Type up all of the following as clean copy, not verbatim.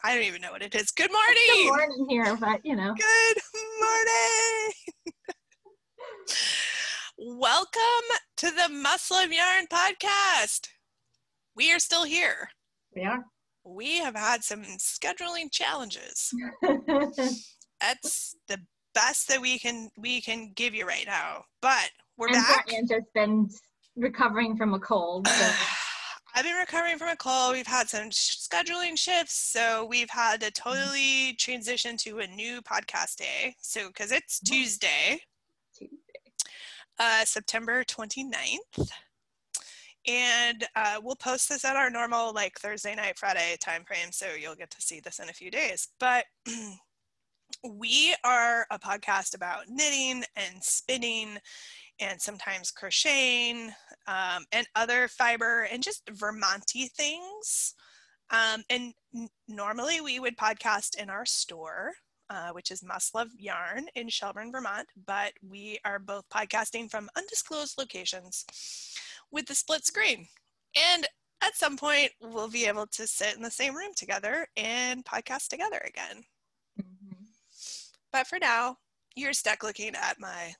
I don't even know what it is. Good It's good morning. morning here, but you know. Good morning. Welcome to the Muslim Yarn podcast. We are still here. We are. We have had some scheduling challenges. That's the best that we can give you right now. But we're back. And just been recovering from a cold. So. I've been recovering from a cold. We've had some scheduling shifts, so we've had to totally transition to a new podcast day. So, because it's Tuesday, September 29th. And we'll post this at our normal, like, Thursday night, Friday time frame, so you'll get to see this in a few days. But we are a podcast about knitting and spinning and sometimes crocheting and other fiber and just Vermont-y things. And normally we would podcast in our store, which is Must Love Yarn in Shelburne, Vermont, but we are both podcasting from undisclosed locations with the split screen. And at some point we'll be able to sit in the same room together and podcast together again. Mm-hmm. But for now, you're stuck looking at my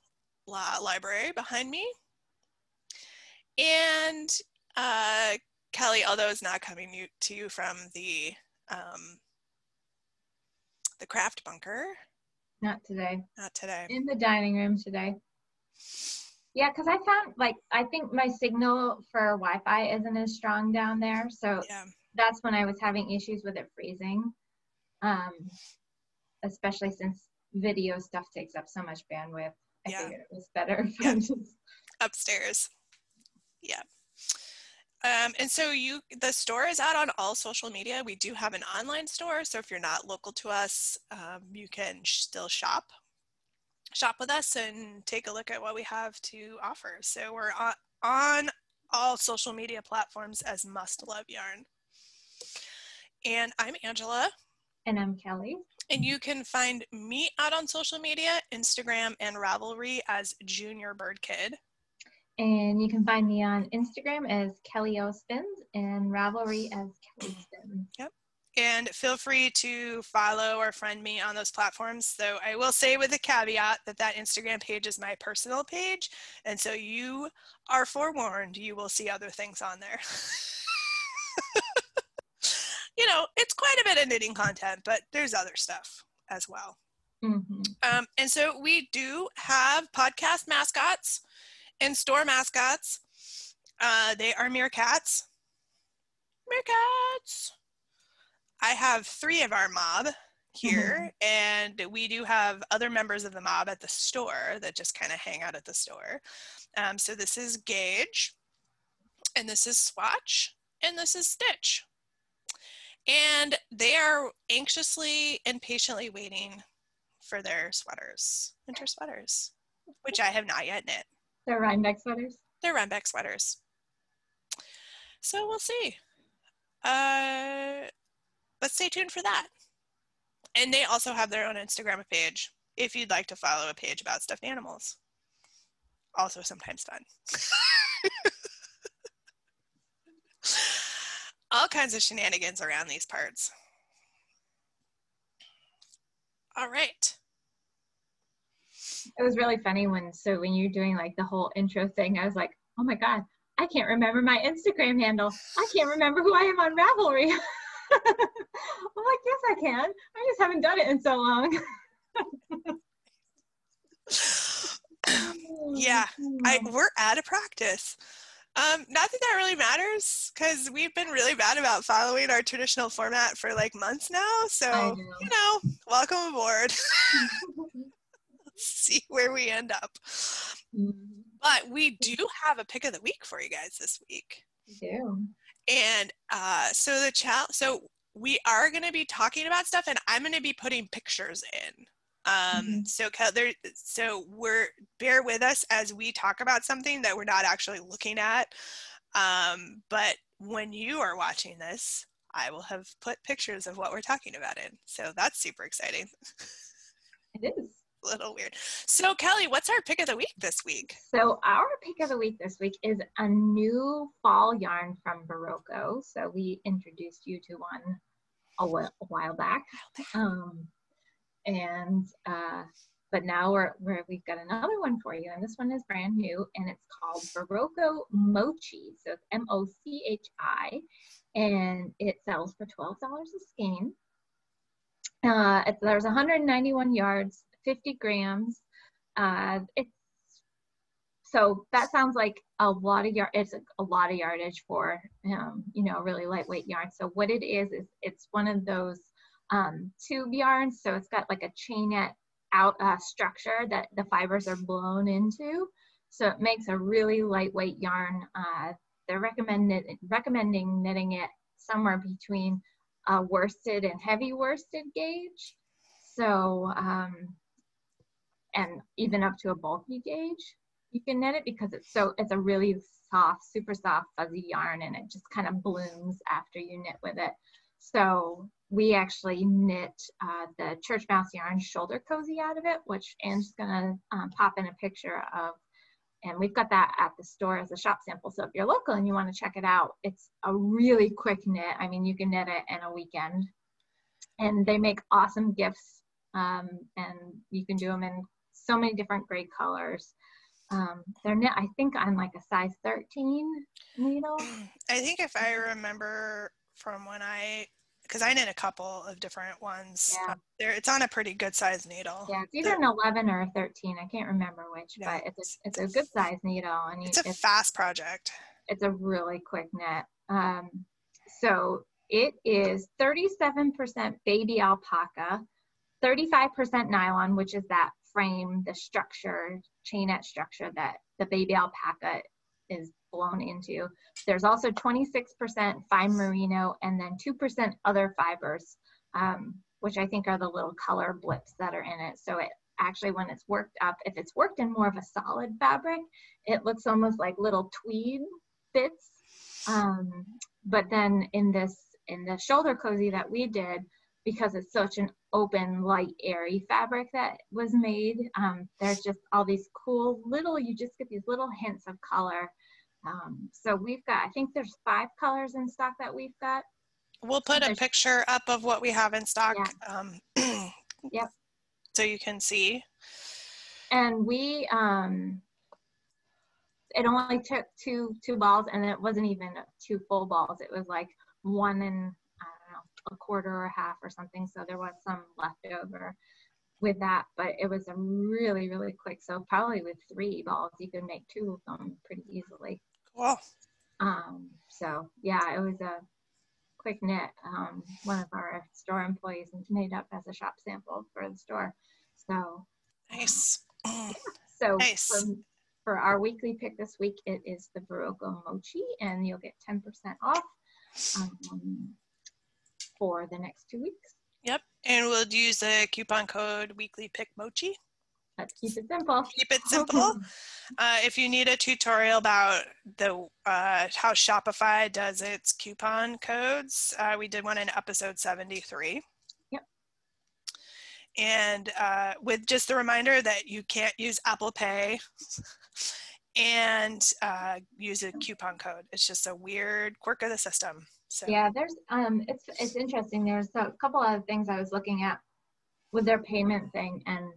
library behind me. And Kelly, although it's not coming to you from the craft bunker. Not today. Not today. In the dining room today. Yeah, because I found, I think my signal for Wi-Fi isn't as strong down there. So That's when I was having issues with it freezing. Especially since video stuff takes up so much bandwidth. I figured it was better. Upstairs. Yeah. And so the store is out on all social media. We do have an online store. So if you're not local to us, you can still shop with us and take a look at what we have to offer. So we're on all social media platforms as Must Love Yarn. And I'm Angela. And I'm Kelly. And you can find me out on social media, Instagram and Ravelry as Junior Bird Kid. And you can find me on Instagram as KELLYSPINS and Ravelry as KELLYSPINS. Yep. And feel free to follow or friend me on those platforms. So I will say with a caveat that Instagram page is my personal page. And so you are forewarned, you will see other things on there. You know, it's quite a bit of knitting content, but there's other stuff as well. Mm-hmm. And so we do have podcast mascots and store mascots. They are meerkats. Meerkats! I have 3 of our mob here, and we do have other members of the mob at the store that just kind of hang out at the store. So this is Gage, and this is Swatch, and this is Stitch. And they are anxiously and patiently waiting for their sweaters, winter sweaters, which I have not yet knit. They're Rhinebeck sweaters? They're Rhinebeck sweaters. So we'll see. But stay tuned for that. And they also have their own Instagram page if you'd like to follow a page about stuffed animals. Also sometimes fun. All kinds of shenanigans around these parts. All right. It was really funny when you're doing like the whole intro thing, I was like, oh my God, I can't remember my Instagram handle. I can't remember who I am on Ravelry. I'm like, yes, I can. I just haven't done it in so long. Yeah, we're out of practice. Not that really matters because we've been really bad about following our traditional format for like months now. So, you know, welcome aboard. Let's see where we end up. But we do have a pick of the week for you guys this week. We do. And so we are going to be talking about stuff, and I'm going to be putting pictures in. So bear with us as we talk about something that we're not actually looking at. But when you are watching this, I will have put pictures of what we're talking about in. So that's super exciting. It is. A little weird. So Kelly, what's our pick of the week this week? So our pick of the week this week is a new fall yarn from Barocco. So we introduced you to one a while back. But now we've got another one for you, and this one is brand new, and it's called Barocco Mochi. So it's Mochi, and it sells for $12 a skein. There's 191 yards, 50 grams. So that sounds like a lot of it's a lot of yardage for really lightweight yarn. So what it is it's one of those tube yarns. So it's got like a chainette out structure that the fibers are blown into. So it makes a really lightweight yarn. They're recommending knitting it somewhere between a worsted and heavy worsted gauge. So and even up to a bulky gauge, you can knit it because it's a really soft, super soft, fuzzy yarn, and it just kind of blooms after you knit with it. So we actually knit the Church Mouse yarn shoulder cozy out of it, which Anne's gonna pop in a picture of, and we've got that at the store as a shop sample. So if you're local and you want to check it out, it's a really quick knit. I mean, you can knit it in a weekend, and they make awesome gifts, and you can do them in so many different great colors. They're knit, I think, on like a size 13 needle. I think if I remember from because I knit a couple of different ones. Yeah. It's on a pretty good size needle. Yeah, it's either an 11 or a 13. I can't remember which, yeah, but it's a good size needle. And it's a fast project. It's a really quick knit. So it is 37% baby alpaca, 35% nylon, which is that frame, the structure, chainette structure that the baby alpaca is blown into. There's also 26% fine merino, and then 2% other fibers, which I think are the little color blips that are in it. So it actually, when it's worked up, if it's worked in more of a solid fabric, it looks almost like little tweed bits. But then in the shoulder cozy that we did, because it's such an open, light, airy fabric that was made, there's just all these cool you just get these little hints of color. So we've got, I think there's 5 colors in stock that we've got. We'll put a picture up of what we have in stock. Yeah. Yep. So you can see. And we, it only took two balls, and it wasn't even 2 full balls. It was like 1 and, I don't know, a quarter or a half or something. So there was some left over with that, but it was a really, really quick. So probably with 3 balls, you could make 2 of them pretty easily. Cool. So yeah, it was a quick knit. One of our store employees made up as a shop sample for the store. So nice. Yeah. So nice. For our weekly pick this week, it is the Barocco Mochi, and you'll get 10% off for the next 2 weeks. Yep, and we'll use the coupon code WEEKLYPICKMOCHI. Let's keep it simple. Keep it simple. If you need a tutorial about the how Shopify does its coupon codes, we did one in episode 73. Yep. And with just the reminder that you can't use Apple Pay and use a coupon code. It's just a weird quirk of the system. So yeah, there's it's interesting. There's a couple other things I was looking at with their payment thing, and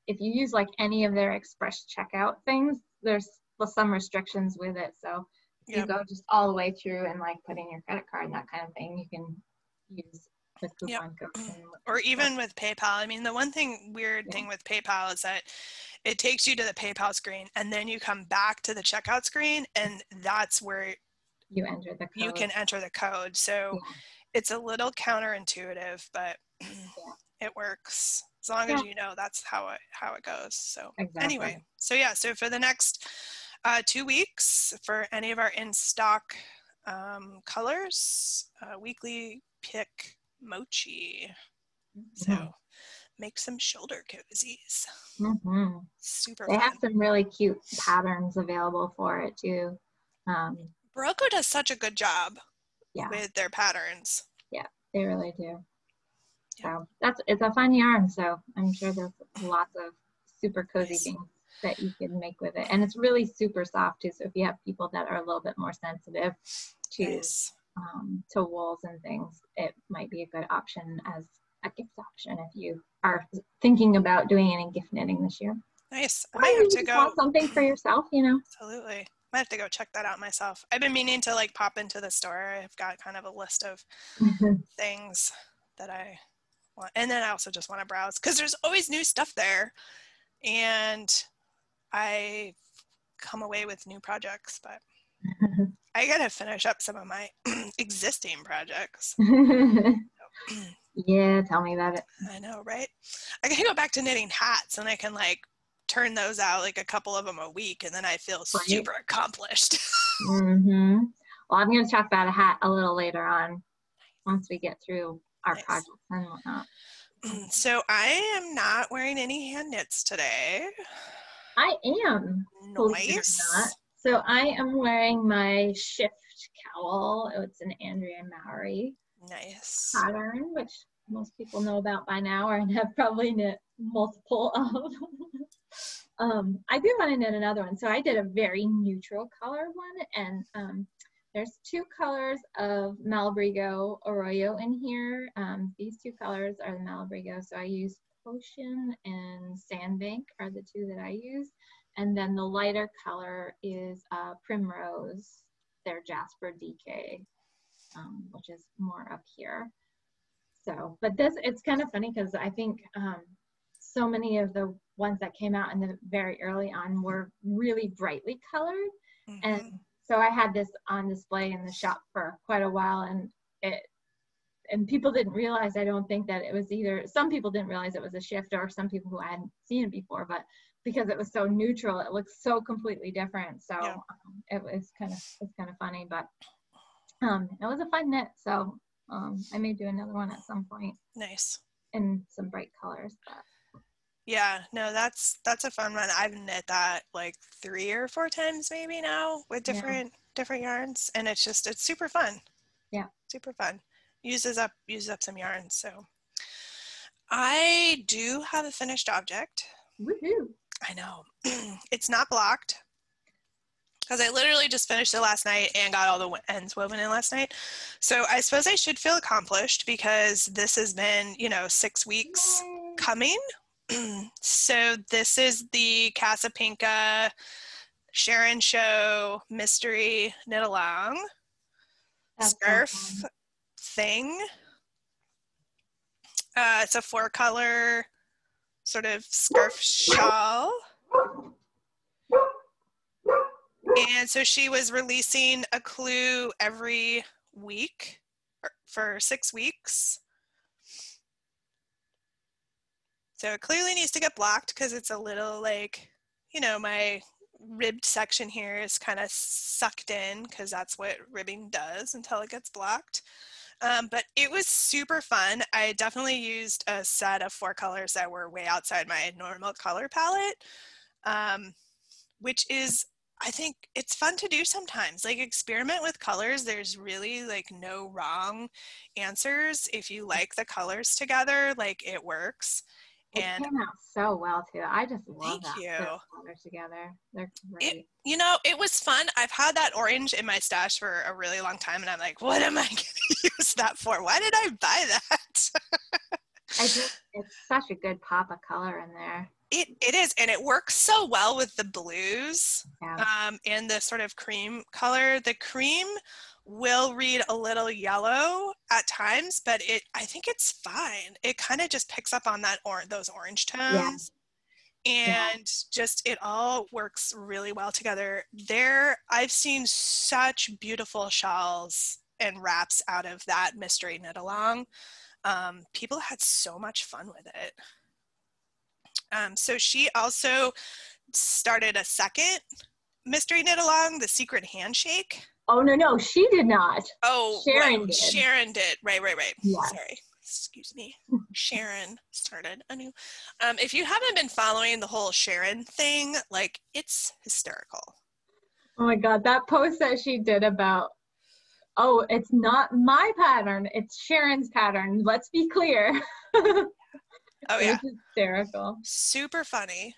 if you use like any of their express checkout things, there's some restrictions with it. So if you go just all the way through and like put in your credit card and that kind of thing, you can use the coupon code. Or even with PayPal. I mean, the one weird thing with PayPal is that it takes you to the PayPal screen, and then you come back to the checkout screen, and that's where you enter the code. You can enter the code. So it's a little counterintuitive, but it works. As long as you know that's how it goes. So anyway, so for the next 2 weeks, for any of our in-stock colors, weekly pick mochi. So make some shoulder cozies. Super fun. They have some really cute patterns available for it too. Barocco does such a good job with their patterns. Yeah, they really do. So it's a fun yarn. So I'm sure there's lots of super cozy things that you can make with it. And it's really super soft too. So if you have people that are a little bit more sensitive to to wools and things, it might be a good option as a gift option if you are thinking about doing any gift knitting this year. Nice. I Or might have you to just go. want something for yourself, you know. Absolutely. Might have to go check that out myself. I've been meaning to like pop into the store. I've got kind of a list of things that I want. And then I also just want to browse because there's always new stuff there. And I come away with new projects, but I gotta finish up some of my existing projects. Yeah, tell me about it. I know, right? I gotta go back to knitting hats, and I can like turn those out, like a couple of them a week, and then I feel super accomplished. Mm-hmm. Well, I'm going to talk about a hat a little later on once we get through our projects and whatnot. So I am not wearing any hand knits today. I am. Nice. Not. So I am wearing my Shift cowl. It's an Andrea Mowry pattern, which most people know about by now or have probably knit multiple of. I do want to knit another one. So I did a very neutral color one, and there's two colors of Malabrigo Arroyo in here. These two colors are the Malabrigo. So I used Potion and Sandbank are the two that I use. And then the lighter color is Primrose, their Jasper DK, which is more up here. So, but it's kind of funny because I think so many of the ones that came out in the very early on were really brightly colored. And so I had this on display in the shop for quite a while, and people didn't realize, I don't think, that it was either, some people didn't realize it was a Shift, or some people who hadn't seen it before, but because it was so neutral, it looks so completely different. So it was kind of funny, but it was a fun knit. So I may do another one at some point. Nice. In some bright colors. But. Yeah, no, that's a fun one. I've knit that like 3 or 4 times maybe now with different yarns, and it's super fun. Yeah, super fun. Uses up some yarn. So I do have a finished object. Woohoo! I know. It's not blocked because I literally just finished it last night and got all the ends woven in last night. So I suppose I should feel accomplished because this has been, 6 weeks coming. So this is the Casapinka Sharon Show Mystery Knit Along scarf thing. It's a 4-color sort of scarf shawl. And so she was releasing a clue every week for 6 weeks. So it clearly needs to get blocked because it's a little like, my ribbed section here is kind of sucked in because that's what ribbing does until it gets blocked. But it was super fun. I definitely used a set of 4 colors that were way outside my normal color palette, which is, I think it's fun to do sometimes. Like, experiment with colors. There's really like no wrong answers. If you like the colors together, like, it works. It came out so well too. I just love that. Thank you. Colors together. They're great. It was fun. I've had that orange in my stash for a really long time, and I'm like, what am I going to use that for? Why did I buy that? It's such a good pop of color in there. It is, and it works so well with the blues and the sort of cream color. The cream will read a little yellow at times, but I think it's fine. It kind of just picks up on those orange tones. And just, it all works really well together. I've seen such beautiful shawls and wraps out of that mystery knit along. People had so much fun with it. So she also started a second mystery knit along, the Secret Handshake. Oh, no, she did not. Oh, Sharon did. Sharon did. Right. Yeah. Sorry. Excuse me. Sharon started a new. If you haven't been following the whole Sharon thing, like, it's hysterical. Oh my God, that post that she did about, it's not my pattern, it's Sharon's pattern. Let's be clear. Oh yeah. It's hysterical. Super funny.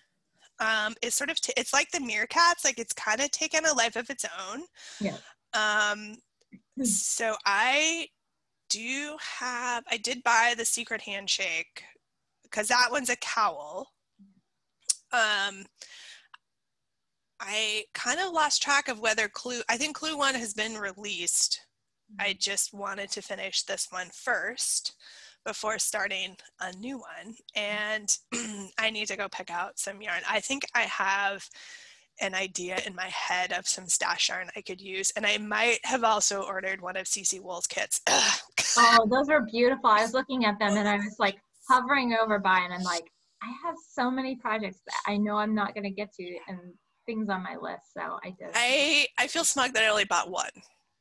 It's sort of, it's like the Meerkats, like, it's kind of taken a life of its own. Yeah. So I did buy the Secret Handshake because that one's a cowl. I kind of lost track of whether I think Clue 1 has been released. I just wanted to finish this one first before starting a new one. And I need to go pick out some yarn. I think I have an idea in my head of some stash yarn I could use. And I might have also ordered one of CC Wool's kits. Oh, those are beautiful. I was looking at them and I was like hovering over by and I'm like, I have so many projects that I know I'm not going to get to and things on my list. So I did. I feel smug that I only bought one.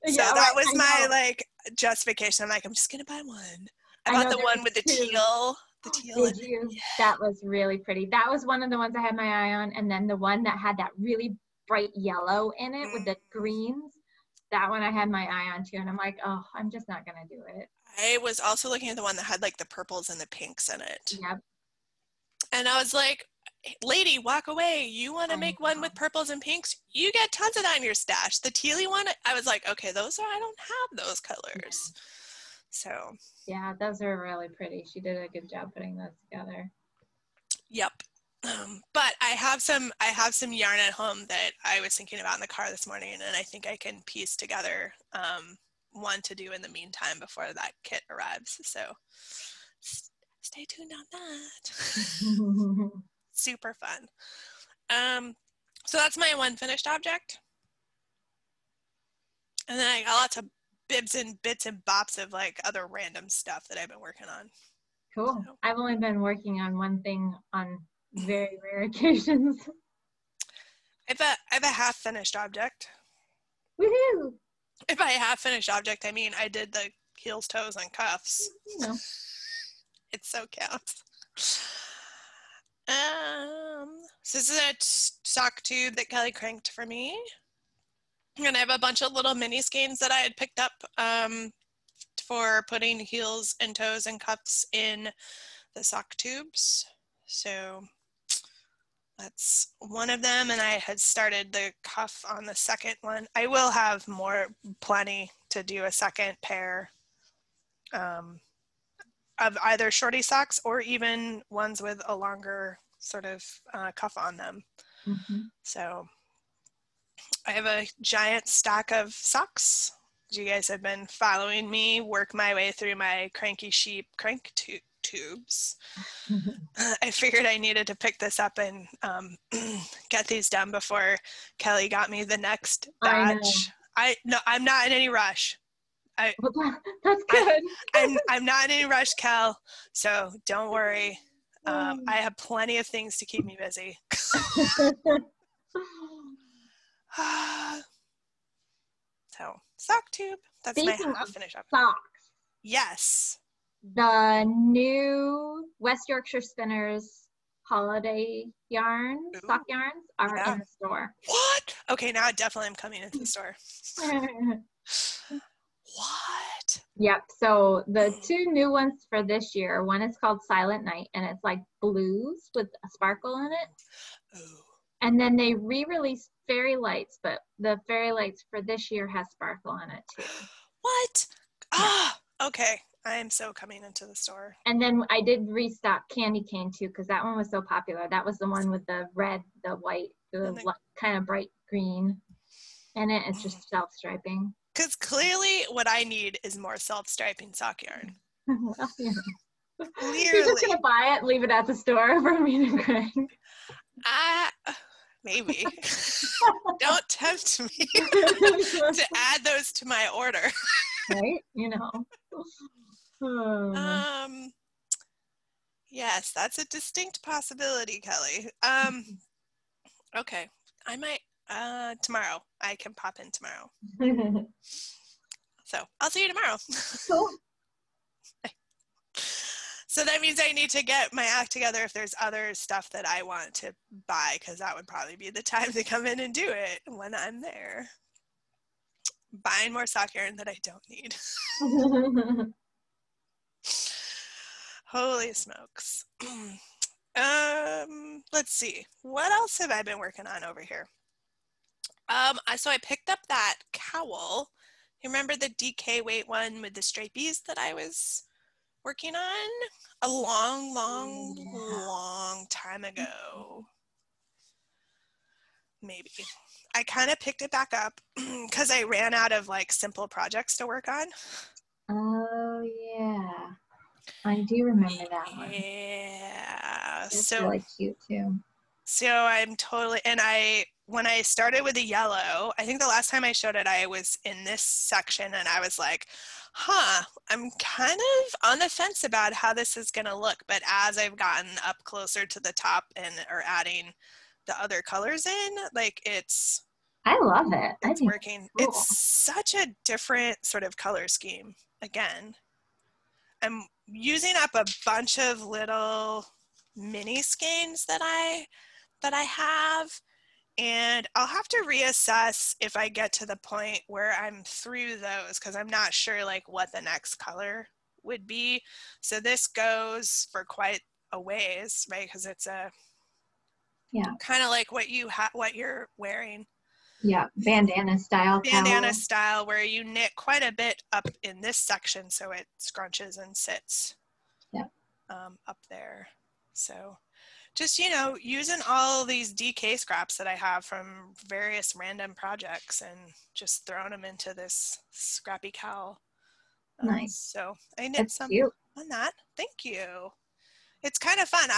So Yeah, that was my like justification. I'm like, I'm just going to buy one. I bought the one with the teal. The teal. Did you? Yeah. That was really pretty. That was one of the ones I had my eye on. And then the one that had that really bright yellow in it with the greens, that one I had my eye on too. And I'm like, oh, I'm just not going to do it. I was also looking at the one that had like the purples and the pinks in it. Yep. And I was like, lady, walk away. You want to make one with purples and pinks? You get tons of that in your stash. The tealy one, I was like, okay, I don't have those colors. Yeah. So. Yeah, those are really pretty. She did a good job putting those together. Yep. But I have some yarn at home that I was thinking about in the car this morning, and I think I can piece together one to do in the meantime before that kit arrives. So stay tuned on that. Super fun. So that's my one finished object. And then I got lots of bits and bops of like other random stuff that I've been working on. Cool. So. I've only been working on one thing on very rare occasions. I have a half finished object. Woohoo! If by half finished object, I mean I did the heels, toes, and cuffs. No. It so counts. So this is a sock tube that Kelly cranked for me. And I have a bunch of little mini skeins that I had picked up for putting heels and toes and cuffs in the sock tubes. So that's one of them, and I had started the cuff on the second one. I will have plenty to do a second pair of either shorty socks or even ones with a longer sort of cuff on them. Mm-hmm. So I have a giant stack of socks. You guys have been following me work my way through my cranky sheep crank tubes. I figured I needed to pick this up and get these done before Kelly got me the next batch. I'm not in any rush. That's good. I'm not in any rush, Kel. So don't worry. I have plenty of things to keep me busy. So sock tube. That's Speaking my half finished up. Socks. Yes. The new West Yorkshire Spinners holiday yarns, sock yarns, are in the store. What? Okay, now I definitely am coming into the store. What? Yep. So the two new ones for this year, one is called Silent Night, and it's like blues with a sparkle in it. Ooh. And then they re-released Fairy Lights, but the Fairy Lights for this year has sparkle in it too. What? Ah, okay. I am so coming into the store. And then I did restock Candy Cane too, because that one was so popular. That was the one with the red, the white, the kind of bright green in it. It's just self-striping. Because clearly what I need is more self-striping sock yarn. Well, yeah. Clearly. You're just going to buy it and leave it at the store for me to crank. Maybe. Don't tempt me to add those to my order. Right? You know. Yes, that's a distinct possibility, Kelly. Okay. I might tomorrow. I can pop in tomorrow. So I'll see you tomorrow. Cool. So that means I need to get my act together if there's other stuff that I want to buy, because that would probably be the time to come in and do it when I'm there. Buying more sock yarn that I don't need. Holy smokes. Let's see. What else have I been working on over here? So I picked up that cowl You remember the DK weight one with the stripies that I was working on a long, long, long time ago? Maybe. I kind of picked it back up because I ran out of like simple projects to work on. Oh yeah, I do remember that one. Yeah. It's really cute too. So I'm totally, and when I started with the yellow, I think the last time I showed it, I was in this section and I was like, I'm kind of on the fence about how this is going to look. But as I've gotten up closer to the top and or adding the other colors in, like I love it. It's working. Cool. It's such a different sort of color scheme. Again, I'm using up a bunch of little mini skeins that I have, and I'll have to reassess if I get to the point where I'm through those, because I'm not sure like what the next color would be. So this goes for quite a ways, right? Because it's a kind of like what you're wearing. Yeah, bandana style. Bandana style, where you knit quite a bit up in this section, so it scrunches and sits up there. So just, using all these DK scraps that I have from various random projects and just throwing them into this scrappy cowl. Nice. So I knit some on that. Thank you. It's kind of fun.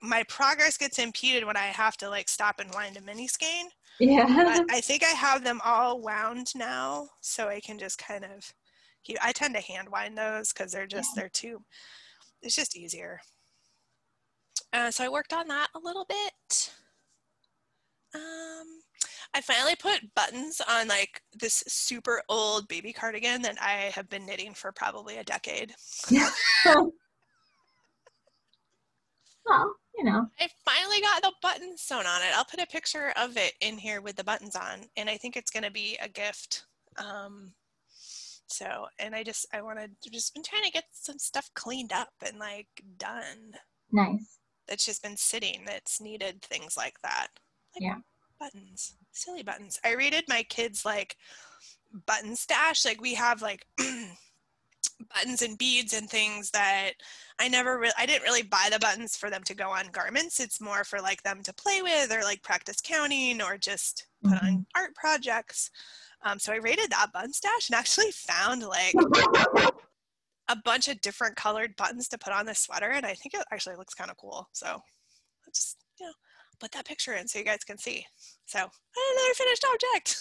My progress gets impeded when I have to like stop and wind a mini skein. Yeah. But I think I have them all wound now, so I can just kind of I tend to hand wind those because they're too, it's just easier. So I worked on that a little bit. I finally put buttons on like this super old baby cardigan that I have been knitting for probably a decade. Well, I finally got the buttons sewn on it. I'll put a picture of it in here with the buttons on, and I think it's going to be a gift. And I wanted to just been trying to get some stuff cleaned up and like done. Nice. That's just been sitting, that's needed things like that. Like buttons, silly buttons. I raided my kids like button stash. Like we have like buttons and beads and things that I didn't really buy the buttons for them to go on garments. It's more for like them to play with or like practice counting or just put on art projects. So I raided that button stash and actually found like a bunch of different colored buttons to put on this sweater, and I think it actually looks kind of cool. So let's just put that picture in so you guys can see. So another finished object.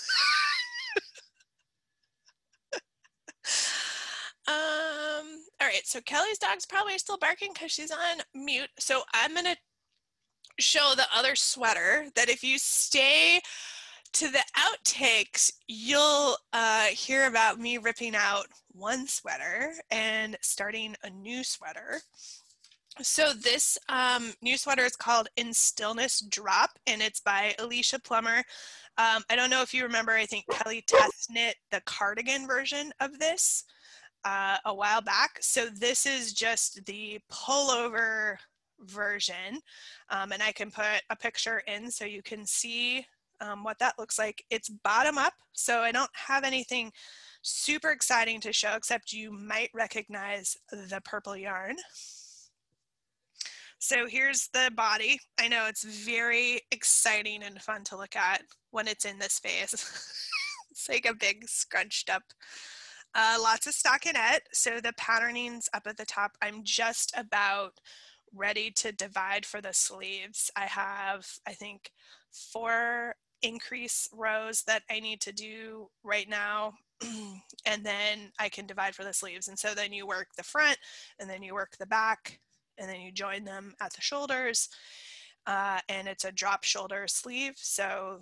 All right, so Kelly's dog's probably still barking because she's on mute. So I'm gonna show the other sweater that if you stay to the outtakes, you'll hear about me ripping out one sweater and starting a new sweater. So this new sweater is called In Stillness Drop, and it's by Alicia Plummer. I don't know if you remember, I think Kelly test knit the cardigan version of this a while back. So this is just the pullover version, and I can put a picture in so you can see what that looks like. It's bottom up, so I don't have anything super exciting to show, except you might recognize the purple yarn. So here's the body. I know it's very exciting and fun to look at when it's in this phase. It's like a big scrunched up, lots of stockinette. So the patterning's up at the top. I'm just about ready to divide for the sleeves. I have, I think, 4 increase rows that I need to do right now, and then I can divide for the sleeves. And so then you work the front, and then you work the back, and then you join them at the shoulders, and it's a drop shoulder sleeve. So,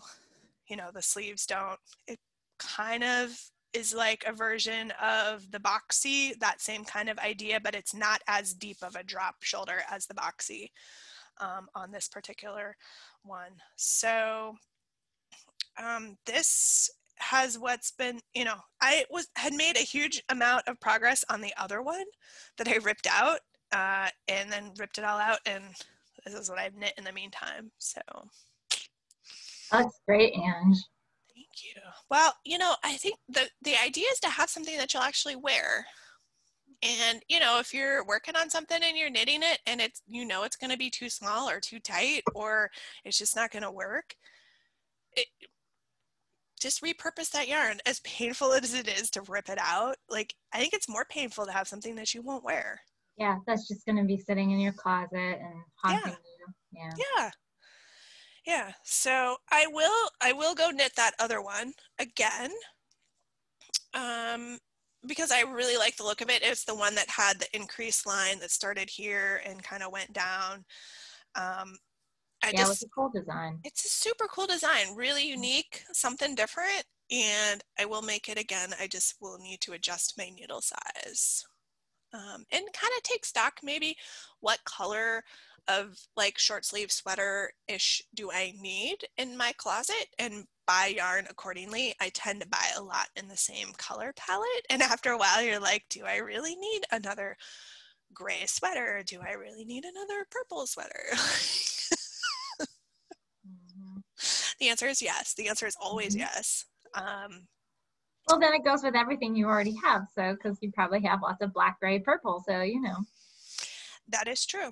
the sleeves don't, it kind of is like a version of the boxy, that same kind of idea, but it's not as deep of a drop shoulder as the boxy on this particular one. So this has what's been, I had made a huge amount of progress on the other one that I ripped out and then ripped it all out, and this is what I've knit in the meantime. So that's great, Ange. Thank you. Well, I think the idea is to have something that you'll actually wear. And, if you're working on something and you're knitting it and it's going to be too small or too tight or it's just not going to work, just repurpose that yarn. As painful as it is to rip it out, like, I think it's more painful to have something that you won't wear. Yeah, that's just going to be sitting in your closet and haunting you. Yeah. So I will go knit that other one again. Because I really like the look of it. It's the one that had the increased line that started here and kind of went down. It was a cool design. It's a super cool design, really unique, something different, and I will make it again. I just will need to adjust my needle size. And kind of take stock maybe what color of like short sleeve sweater-ish do I need in my closet and buy yarn accordingly. I tend to buy a lot in the same color palette, and after a while you're like, do I really need another gray sweater? Do I really need another purple sweater? The answer is yes. The answer is always yes. Well, then it goes with everything you already have. So, because you probably have lots of black, gray, purple. So, That is true.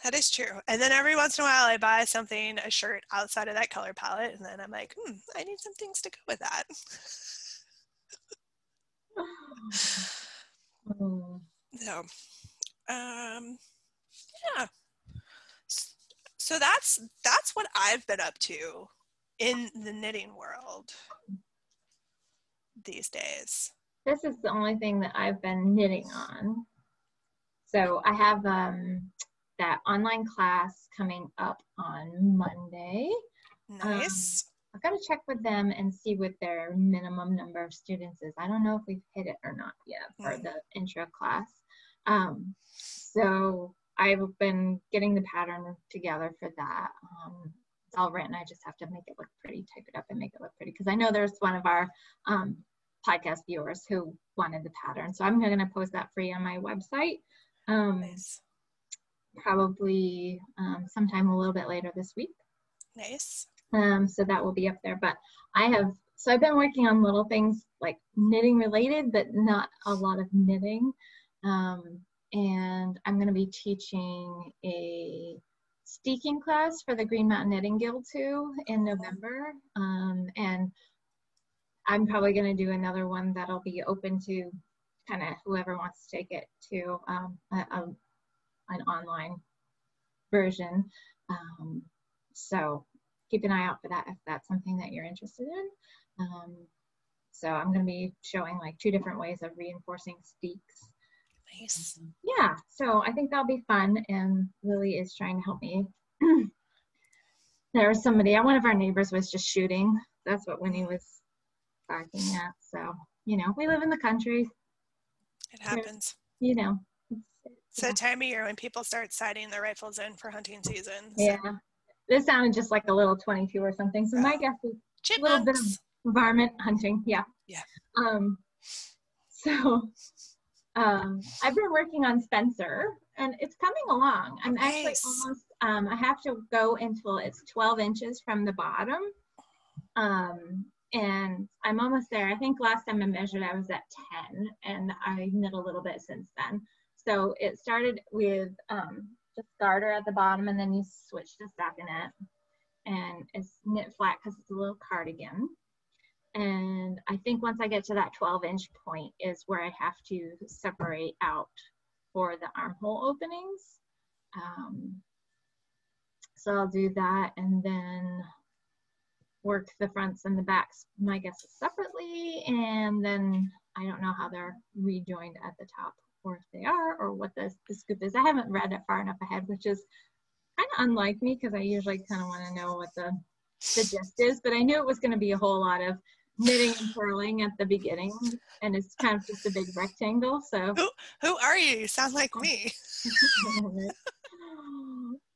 That is true. And then every once in a while I buy a shirt outside of that color palette. And then I'm like, I need some things to go with that. So, yeah. So that's what I've been up to in the knitting world these days. This is the only thing that I've been knitting on. So I have that online class coming up on Monday. Nice. I've got to check with them and see what their minimum number of students is. I don't know if we've hit it or not yet for the intro class. So I've been getting the pattern together for that. It's all written. I just have to make it look pretty, type it up and make it look pretty. Because I know there's one of our podcast viewers who wanted the pattern. So I'm going to post that for you on my website. Nice. Probably sometime a little bit later this week. Nice. So that will be up there. But I've been working on little things like knitting related, but not a lot of knitting. And I'm going to be teaching a steeking class for the Green Mountain Knitting Guild too in November. And I'm probably going to do another one that'll be open to kind of whoever wants to take it to an online version. So keep an eye out for that if that's something that you're interested in. So I'm going to be showing like 2 different ways of reinforcing steeks. Nice. Yeah, so I think that'll be fun, and Lily is trying to help me. There was somebody, one of our neighbors was just shooting. That's what Winnie was barking at. So, we live in the country. It happens. It's the time of year when people start sighting their rifles in for hunting season. So. Yeah. This sounded just like a little 22 or something. So my guess is a little bit of varmint hunting. Yeah. Yeah. I've been working on Spencer, and it's coming along. I'm actually almost, I have to go until it's 12 inches from the bottom. And I'm almost there. I think last time I measured, I was at 10, and I knit a little bit since then. So it started with just garter at the bottom, and then you switch to stockinette, and it's knit flat because it's a little cardigan. And I think once I get to that 12-inch point is where I have to separate out for the armhole openings. So I'll do that and then work the fronts and the backs, my guess is separately. And then I don't know how they're rejoined at the top, or if they are, or what the scoop is. I haven't read it far enough ahead, which is kind of unlike me because I usually kind of want to know what the gist is, but I knew it was going to be a whole lot of knitting and purling at the beginning, and it's kind of just a big rectangle. So who are you? You sound like me.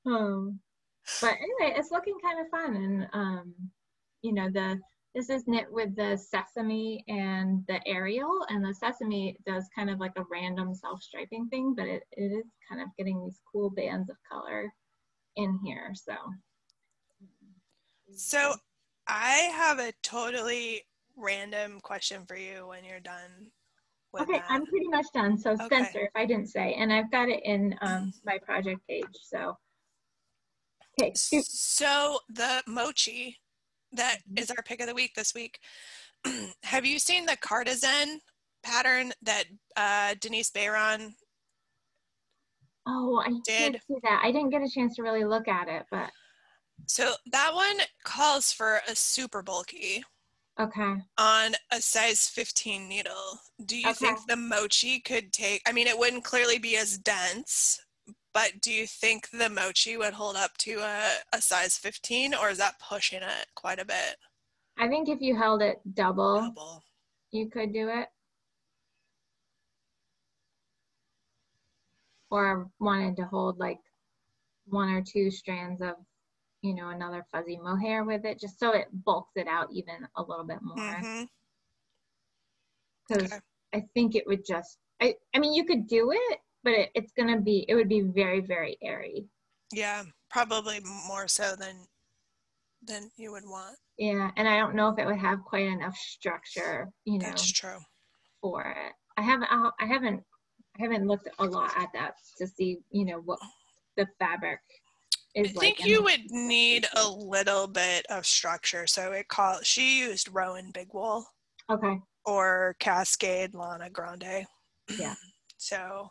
But anyway, it's looking kind of fun, and this is knit with the sesame and the Ariel, and the sesame does kind of like a random self-striping thing, but it is kind of getting these cool bands of color in here. So I have a totally random question for you when you're done with Okay, that. I'm pretty much done. So Okay. Spencer, if I didn't say, and I've got it in my project page. So, okay, shoot. So the mochi that is our pick of the week this week. Have you seen the Cardigan pattern that Denise Bayron Oh, I did see that. I didn't get a chance to really look at it, but. So that one calls for a super bulky. Okay. On a size 15 needle. Do you think the mochi could take, I mean, it wouldn't clearly be as dense, but do you think the mochi would hold up to a size 15, or is that pushing it quite a bit? I think if you held it double. You could do it. Or wanted to hold like 1 or 2 strands of, you know, another fuzzy mohair with it, just so it bulks it out even a little bit more. Because I think it would just, I mean, you could do it, but it would be very, very airy. Yeah, probably more so than you would want. Yeah, and I don't know if it would have quite enough structure, you know. That's true. For it. I haven't looked a lot at that to see, you know, what the fabric is like. I think you would need a little bit of structure. So she used Rowan Big Wool. Okay. Or Cascade Lana Grande. Yeah. So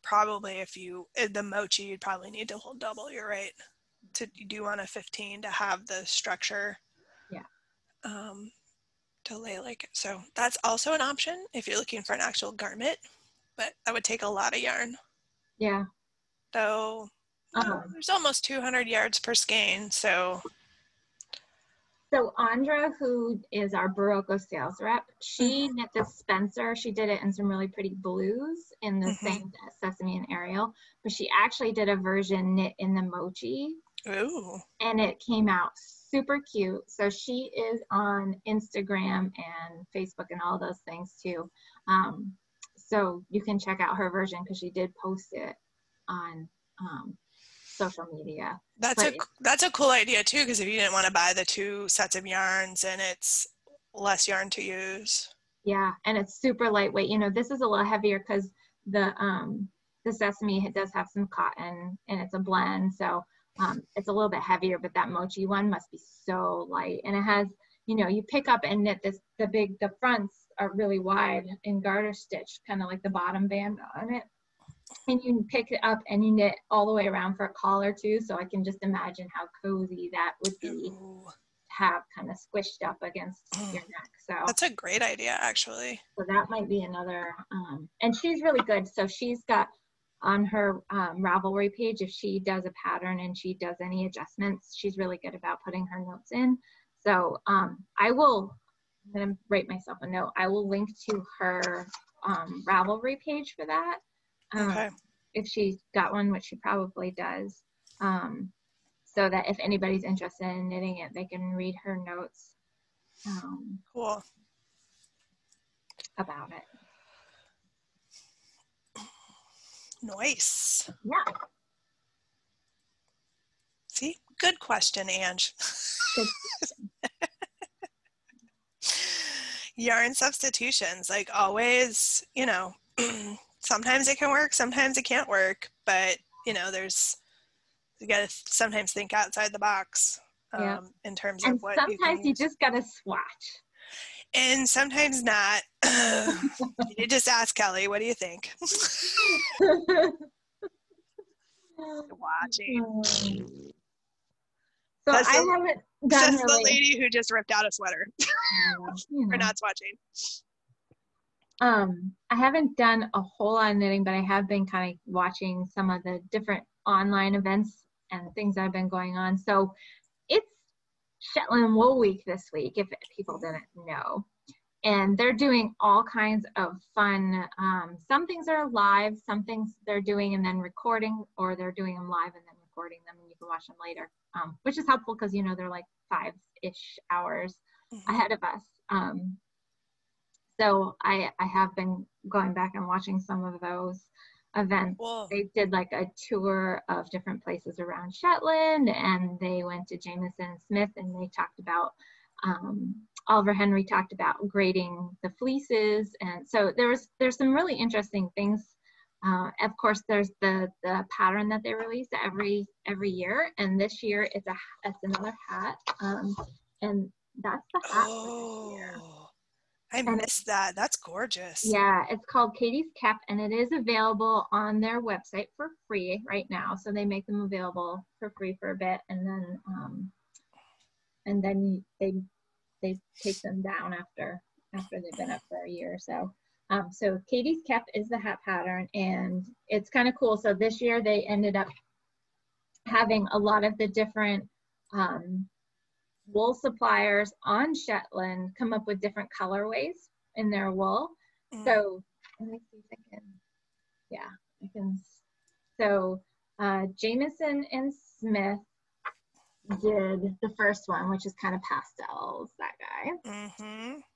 probably the mochi, you'd probably need to hold double. You're right. You do want a 15 to have the structure. Yeah. To lay like it. So that's also an option if you're looking for an actual garment, but that would take a lot of yarn. Yeah. So there's almost 200 yards per skein. So Andra, who is our Barocco sales rep, she knit this Spencer. She did it in some really pretty blues in the same Sesame and Ariel, but she actually did a version knit in the mochi. Ooh. And it came out super cute. So she is on Instagram and Facebook and all those things too. So you can check out her version because she did post it on social media. That's a cool idea too, because if you didn't want to buy the 2 sets of yarns and it's less yarn to use. Yeah, and it's super lightweight. You know, this is a little heavier because the Sesame does have some cotton and it's a blend, so it's a little bit heavier. But that mochi one must be so light, and it has, you know, you pick up and knit this. The fronts are really wide and garter stitched, kind of like the bottom band on it. And you pick it up and you knit all the way around for a collar too. So I can just imagine how cozy that would be to have kind of squished up against your neck. So that's a great idea, actually. So that might be another, and she's really good. So she's got on her Ravelry page, if she does a pattern and she does any adjustments, she's really good about putting her notes in. So I'm going to write myself a note. I will link to her Ravelry page for that. If she's got one, which she probably does, so that if anybody's interested in knitting it, they can read her notes cool. about it. Nice. Yeah. See, good question, Ange. Good. Yarn substitutions, like always, you know, sometimes it can work, sometimes it can't work, but you know, you gotta sometimes think outside the box in terms of what sometimes you just gotta swatch. And sometimes not. You just ask Kelly, what do you think? Watching. So I haven't done just the lady who just ripped out a sweater for not swatching. I haven't done a whole lot of knitting, but I have been kind of watching some of the different online events and things that have been going on. So it's Shetland Wool Week this week, if people didn't know. And they're doing all kinds of fun, some things are live, some things they're doing and then recording, or they're doing them live and then recording them and you can watch them later, which is helpful because, you know, they're like 5-ish hours ahead of us. So I have been going back and watching some of those events. Whoa. They did like a tour of different places around Shetland, and they went to Jameson Smith and they talked about Oliver Henry talked about grading the fleeces, and so there's some really interesting things. Of course, there's the pattern that they release every year, and this year it's another hat, and that's the hat for this year. I missed that. That's gorgeous. Yeah, it's called Katie's Cap, and it is available on their website for free right now. So they make them available for free for a bit, and then they take them down after they've been up for a year or so. So Katie's Cap is the hat pattern, and it's kind of cool. So this year they ended up having a lot of the different wool suppliers on Shetland come up with different colorways in their wool. So let me see if I can. So Jameson and Smith did the first one, which is kind of pastels, that guy.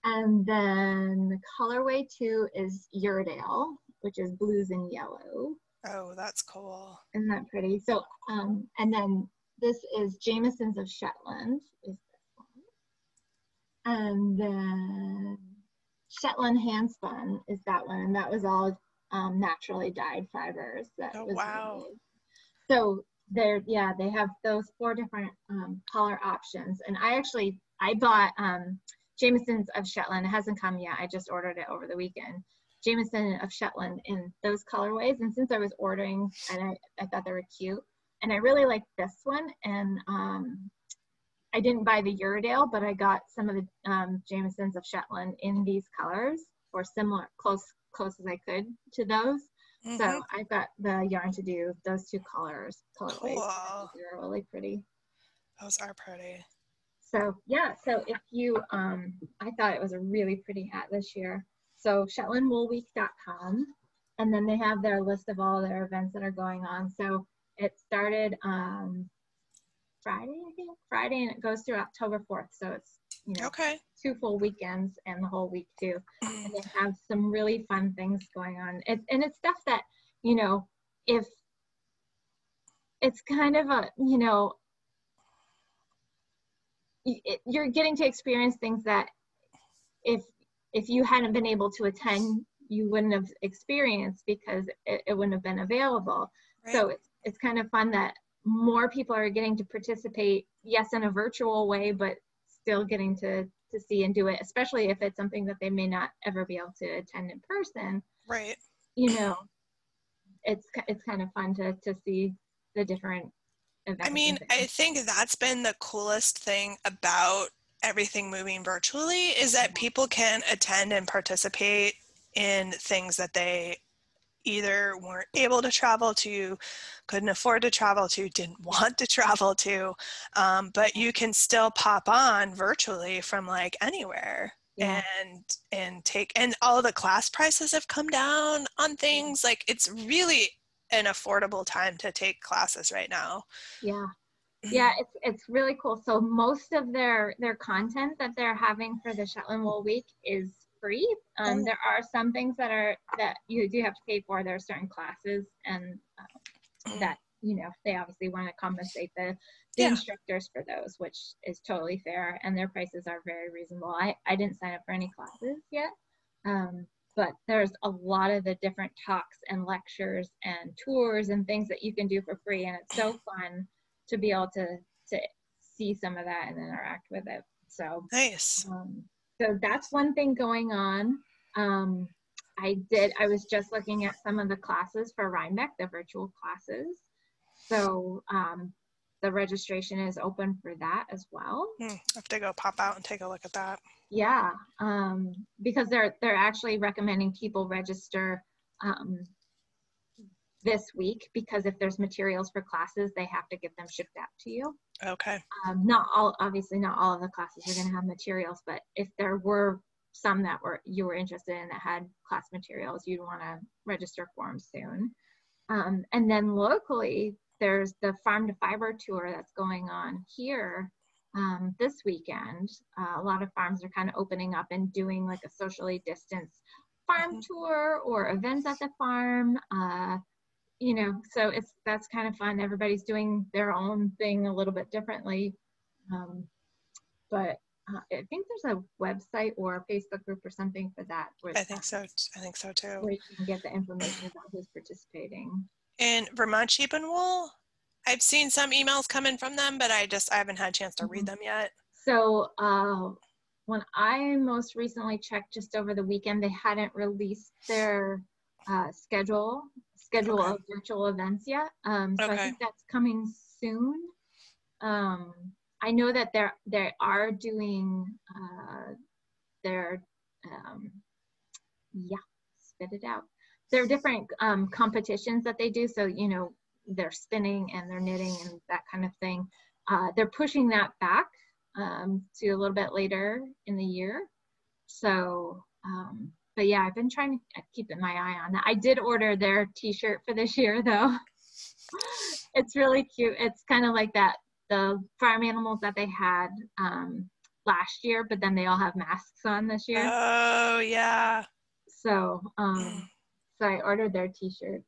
And then the colorway 2 is Uredale, which is blues and yellow. Oh, that's cool. Isn't that pretty? So, and then this is Jameson's of Shetland, is this one. And then Shetland Handspun is that one, and that was all naturally dyed fibers. Wow. Made. So they have those 4 different color options. And I bought Jameson's of Shetland. It hasn't come yet. I just ordered it over the weekend. Jameson of Shetland in those colorways. And since I was ordering, and I thought they were cute, and I really like this one. And I didn't buy the Uredale, but I got some of the Jamesons of Shetland in these colors, or similar, close as I could to those. So I got the yarn to do those 2 colorways. Cool. They're really pretty. Those are pretty. So yeah, so if you, I thought it was a really pretty hat this year. So ShetlandWoolWeek.com, and then they have their list of all their events that are going on. So it started Friday, and it goes through October 4th. So it's, 2 full weekends and the whole week too. And they have some really fun things going on. And it's stuff that, if it's kind of a, you're getting to experience things that if you hadn't been able to attend, you wouldn't have experienced because it wouldn't have been available. Right. So it's kind of fun that more people are getting to participate, yes, in a virtual way, but still getting to see and do it, especially if it's something that they may not ever be able to attend in person. Right. It's kind of fun to see the different events. I mean, I think that's been the coolest thing about everything moving virtually, is that people can attend and participate in things that they either weren't able to travel to, couldn't afford to travel to, didn't want to travel to, but you can still pop on virtually from like anywhere. Yeah. And all the class prices have come down on things. Like, it's really an affordable time to take classes right now. Yeah, it's really cool. So most of their content that they're having for the Shetland Wool Week is free. There are some things that you do have to pay for. There are certain classes, and that they obviously want to compensate the instructors for those, which is totally fair, and their prices are very reasonable. I didn't sign up for any classes yet, but there's a lot of the different talks and lectures and tours and things that you can do for free, and it's so fun to be able to see some of that and interact with it. So nice. So that's one thing going on. I was just looking at some of the classes for Rhinebeck, the virtual classes. So the registration is open for that as well. I have to go pop out and take a look at that. Yeah, because they're actually recommending people register this week, because if there's materials for classes, they have to get them shipped out to you. Okay. Obviously not all of the classes are going to have materials, but if there were some that you were interested in that had class materials, you'd want to register for them soon. And then locally, there's the Farm to Fiber tour that's going on here this weekend. A lot of farms are kind of opening up and doing like a socially distanced farm tour or events at the farm. So that's kind of fun. Everybody's doing their own thing a little bit differently. But I think there's a website or a Facebook group or something for that. I think so. I think so too. Where you can get the information about who's participating. In Vermont Sheep and Wool, I've seen some emails coming from them, but I haven't had a chance to read them yet. So when I most recently checked just over the weekend, they hadn't released their schedule of virtual events yet. So I think that's coming soon. I know that they are doing their spit it out. There are different competitions that they do. So, you know, they're spinning and they're knitting and that kind of thing. They're pushing that back to a little bit later in the year. So, but yeah, I've been trying to keep my eye on that. I did order their t-shirt for this year though. It's really cute. It's kind of like the farm animals that they had last year, but then they all have masks on this year. Oh yeah. So, so I ordered their t-shirt.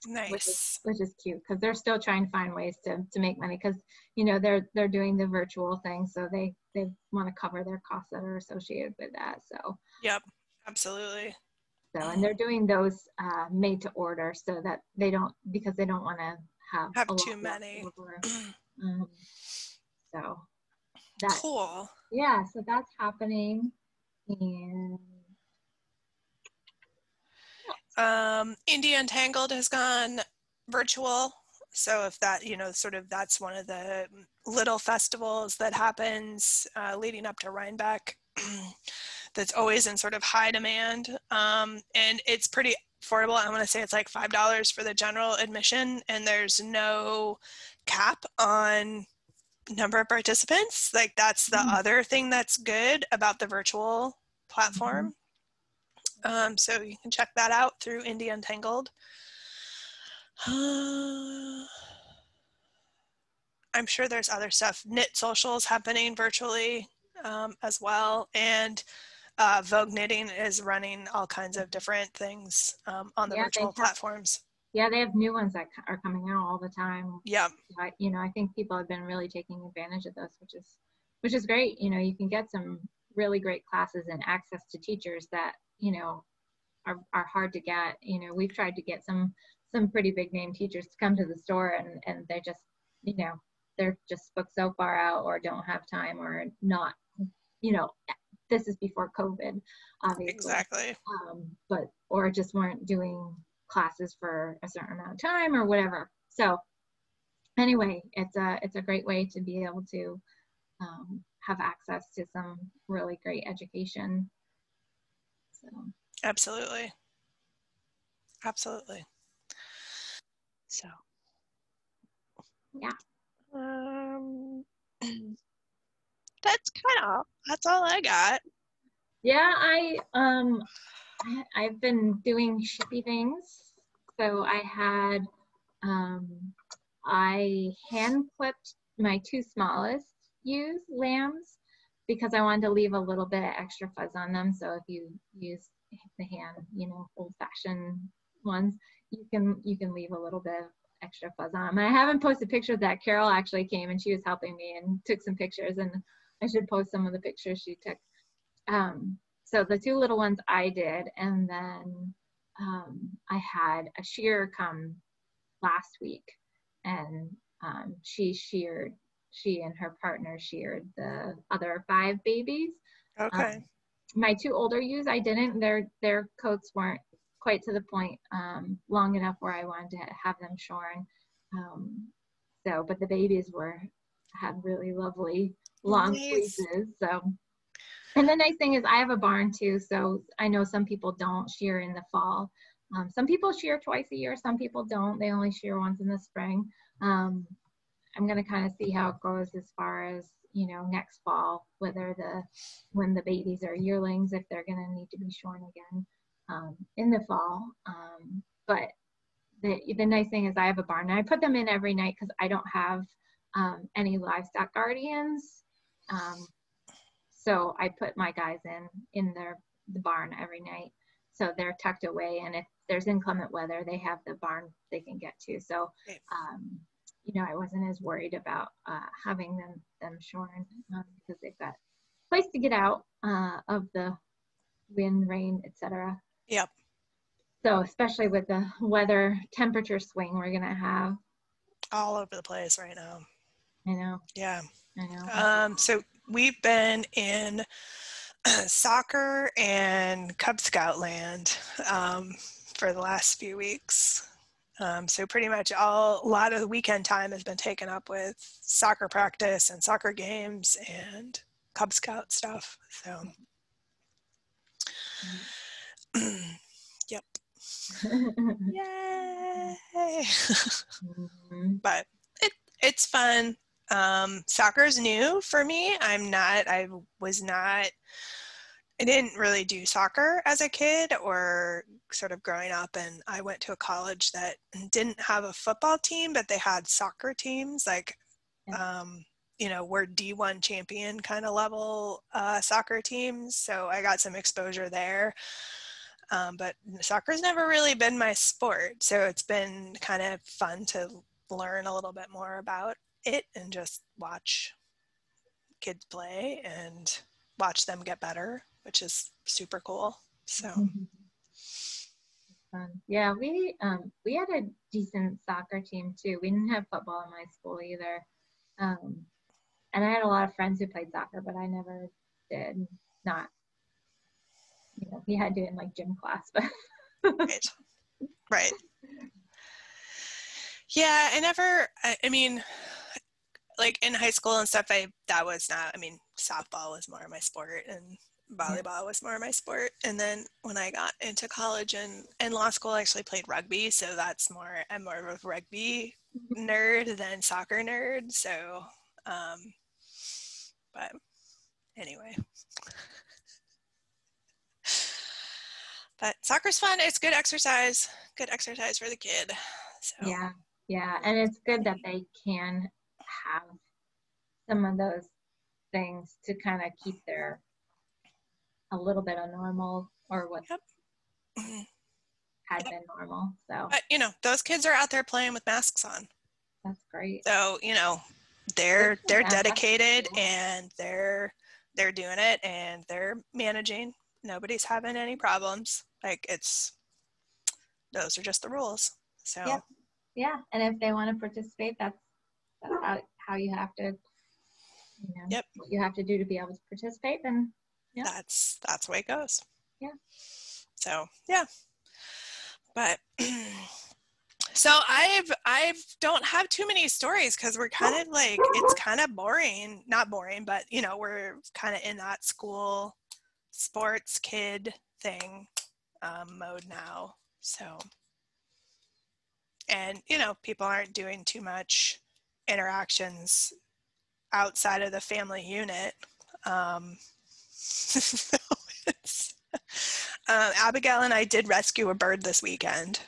Nice. Which is cute because they're still trying to find ways to make money because, you know, they're doing the virtual thing, so they want to cover their costs that are associated with that. So yep, absolutely. So and they're doing those made to order so that they don't want to have too many. So that's cool. Yeah, so that's happening. And India Untangled has gone virtual. So if that, you know, sort of that's one of the little festivals that happens leading up to Rhinebeck that's always in sort of high demand. And it's pretty affordable. I want to say it's like $5 for the general admission, and there's no cap on number of participants. Like that's the other thing that's good about the virtual platform. So you can check that out through India Untangled. I'm sure there's other stuff. Knit Socials happening virtually as well. And Vogue Knitting is running all kinds of different things on the virtual platforms. Yeah, they have new ones that are coming out all the time. Yeah. You know, I think people have been really taking advantage of those, which is great. You know, you can get some really great classes and access to teachers that, you know, are hard to get. You know, we've tried to get some pretty big name teachers to come to the store and they're just, you know, they're just booked so far out or don't have time or not, you know, this is before COVID, obviously. Exactly. Or just weren't doing classes for a certain amount of time or whatever. So anyway, it's a great way to be able to have access to some really great education. So. Absolutely. So yeah. That's all I got. Yeah, I've been doing shippy things. So I had I hand clipped my 2 smallest ewes lambs because I wanted to leave a little bit of extra fuzz on them. So if you use the hand, you know, old-fashioned ones, you can leave a little bit of extra fuzz on them. I haven't posted pictures that Carol actually came and she was helping me and took some pictures, and I should post some of the pictures she took. So the 2 little ones I did, and then I had a shearer come last week, and she and her partner sheared the other 5 babies. Okay. My 2 older ewes, I didn't. Their coats weren't quite to the point long enough where I wanted to have them shorn. But the babies had really lovely long fleeces. So, and the nice thing is I have a barn too. So I know some people don't shear in the fall. Some people shear twice a year. Some people don't. They only shear once in the spring. I'm going to kind of see how it goes as far as, you know, next fall, when the babies are yearlings, if they're going to need to be shorn again in the fall. But the nice thing is I have a barn and I put them in every night because I don't have any livestock guardians. So I put my guys in the barn every night. So they're tucked away, and if there's inclement weather, they have the barn they can get to. So I wasn't as worried about having them shorn because they've got a place to get out of the wind, rain, etc. Yep. So especially with the weather temperature swing we're gonna have. All over the place right now. I know. Yeah. I know. So we've been in soccer and Cub Scout land for the last few weeks. So pretty much a lot of the weekend time has been taken up with soccer practice and soccer games and Cub Scout stuff. So, yep. Yay! But it's fun. Soccer is new for me. I didn't really do soccer as a kid or sort of growing up, and I went to a college that didn't have a football team, but they had soccer teams, like, were D1 champion kind of level soccer teams. So I got some exposure there. But soccer's never really been my sport. So it's been kind of fun to learn a little bit more about it and just watch kids play and watch them get better, which is super cool. So yeah, we had a decent soccer team too. We didn't have football in my school either, and I had a lot of friends who played soccer, but I never did. Not, we had to in like gym class, but right. Yeah, I mean, like in high school and stuff, softball was more of my sport and volleyball was more of my sport. And then when I got into college and law school, I actually played rugby. So I'm more of a rugby nerd than soccer nerd. So, but anyway. But soccer's fun. It's good exercise for the kid. So. Yeah. And it's good that they can have some of those things to kind of keep their a little bit of normal or what had been normal. So, but those kids are out there playing with masks on. That's great. So they're dedicated and they're doing it and they're managing. Nobody's having any problems. Like those are just the rules. So yeah, and if they want to participate, that's how you have to. What you have to do to be able to participate, then that's the way it goes. Yeah. So yeah, but so I don't have too many stories because we're kind of like it's kind of boring, not boring, but we're kind of in that school sports kid thing mode now. So, and people aren't doing too much interactions outside of the family unit. So Abigail and I did rescue a bird this weekend.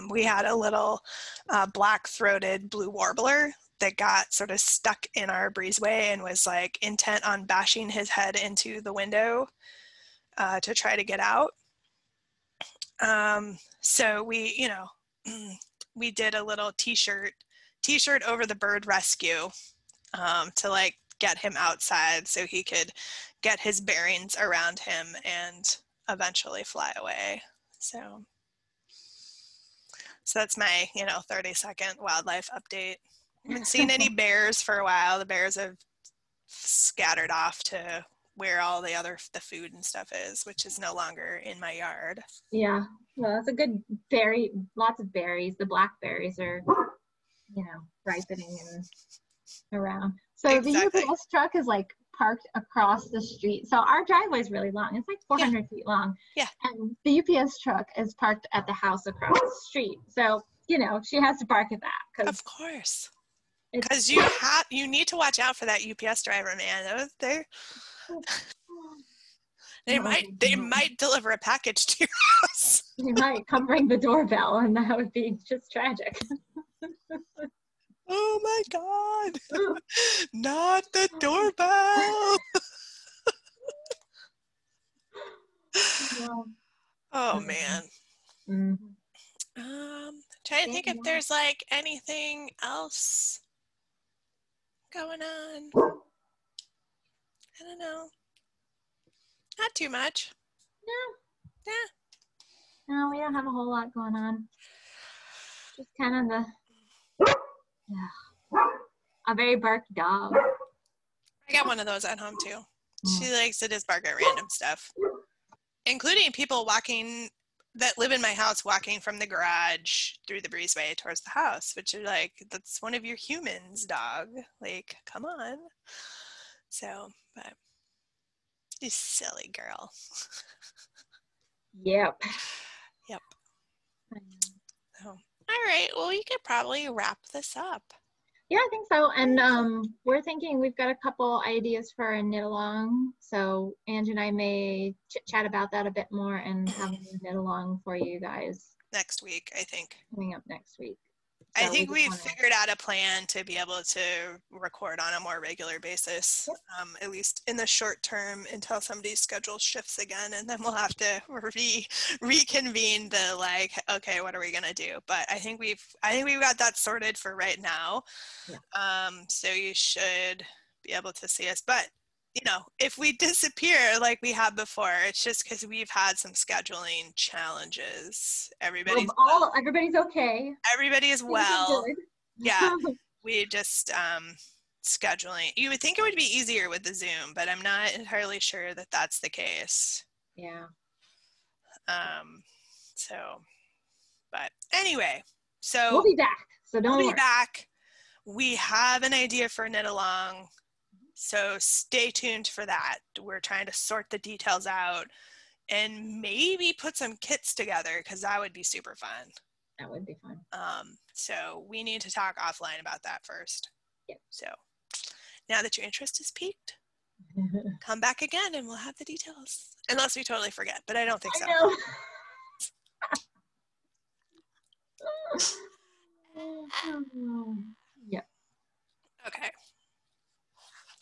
We had a little black-throated blue warbler that got sort of stuck in our breezeway and was like intent on bashing his head into the window to try to get out. So we, we did a little t-shirt over the bird rescue to like get him outside so he could get his bearings around him and eventually fly away. So that's my, 30-second wildlife update. I haven't seen any bears for a while. The bears have scattered off to where all the food and stuff is, which is no longer in my yard. Yeah, well, it's a good berry, lots of berries. The blackberries are, ripening and around. So exactly. The UPS truck is like parked across the street. So our driveway is really long. It's like 400 feet long. Yeah. And the UPS truck is parked at the house across the street. So, she has to park at that. Of course. Because you need to watch out for that UPS driver, man. They might deliver a package to your house. They might come ring the doorbell, and that would be just tragic. Oh my God! Not the doorbell. Oh man. Mm-hmm. Trying to think if there's like anything else going on. I don't know. Not too much. No. Yeah. No, we don't have a whole lot going on. Just kind of a very barky dog. I got one of those at home too. She likes to just bark at random stuff, including people walking that live in my house, walking from the garage through the breezeway towards the house, which are like, that's one of your humans, dog. Like, come on. So, but you silly girl. Yep. So, all right. Well, we could probably wrap this up. Yeah, I think so. And we're thinking we've got a couple ideas for a knit along. So Angie and I may chat about that a bit more and have a knit along for you guys. Next week, I think. Coming up next week. So I think we've figured out a plan to be able to record on a more regular basis, at least in the short term until somebody's schedule shifts again, and then we'll have to reconvene the like, okay, what are we gonna do? But I think we've got that sorted for right now. Yeah. So you should be able to see us, but you know, if we disappear like we have before, it's just because we've had some scheduling challenges. Everybody's okay. Everybody is well. Yeah, we just scheduling. You would think it would be easier with the Zoom, but I'm not entirely sure that that's the case. Yeah. So, but anyway, so we'll be back. So don't worry. We'll be back. We have an idea for a knit along. So stay tuned for that. We're trying to sort the details out and maybe put some kits together because that would be super fun. That would be fun. So we need to talk offline about that first. Yep. So now that your interest is piqued, come back again and we'll have the details. Unless we totally forget, but I don't think so. I know. Yep. Okay.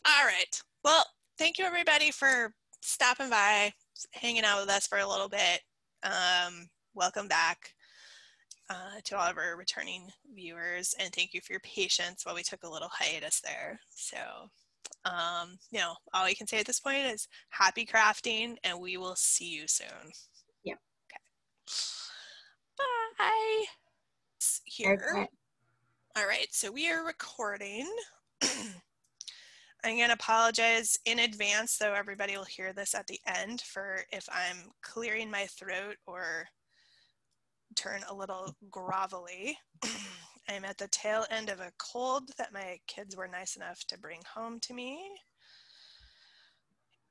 All right. Well, thank you everybody for stopping by, hanging out with us for a little bit. Welcome back to all of our returning viewers, and thank you for your patience while we took a little hiatus there. So, you know, all we can say at this point is happy crafting, and we will see you soon. Yep. Okay. Bye. Here. Okay. All right, so we are recording. I'm going to apologize in advance, though everybody will hear this at the end, for if I'm clearing my throat or turn a little grovelly. I'm at the tail end of a cold that my kids were nice enough to bring home to me.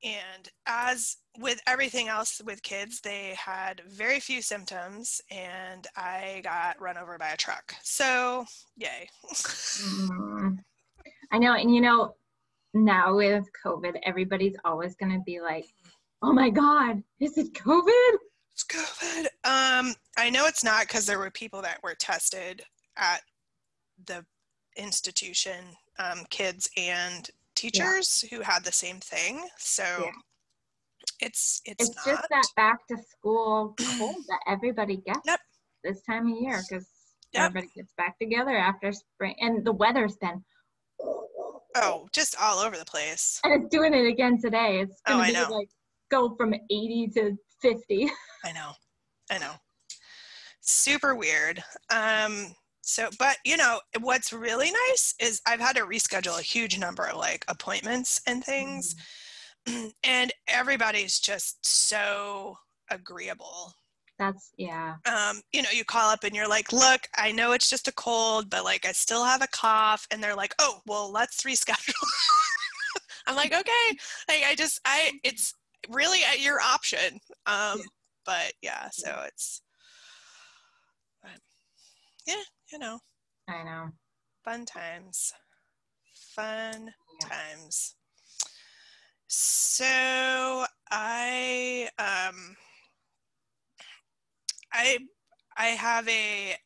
And as with everything else with kids, they had very few symptoms, and I got run over by a truck. So, yay. I know, and you know, now with COVID, everybody's always going to be like, oh my God, is it COVID? It's COVID. I know it's not, because there were people that were tested at the institution, kids and teachers who had the same thing. So it's not. Just that back to school cold that everybody gets this time of year, because everybody gets back together after spring, and the weather's been just all over the place. And it's doing it again today. It's gonna be like go from 80 to 50. I know. Super weird. So, but you know, what's really nice is I've had to reschedule a huge number of like appointments and things, and everybody's just so agreeable. That's, yeah. You know, you call up and you're like, look, I know it's just a cold, but like I still have a cough, and they're like, oh, well, let's reschedule. I'm like, okay. Like it's really at your option. But yeah, so it's, yeah, you know. I know. Fun times. So I have a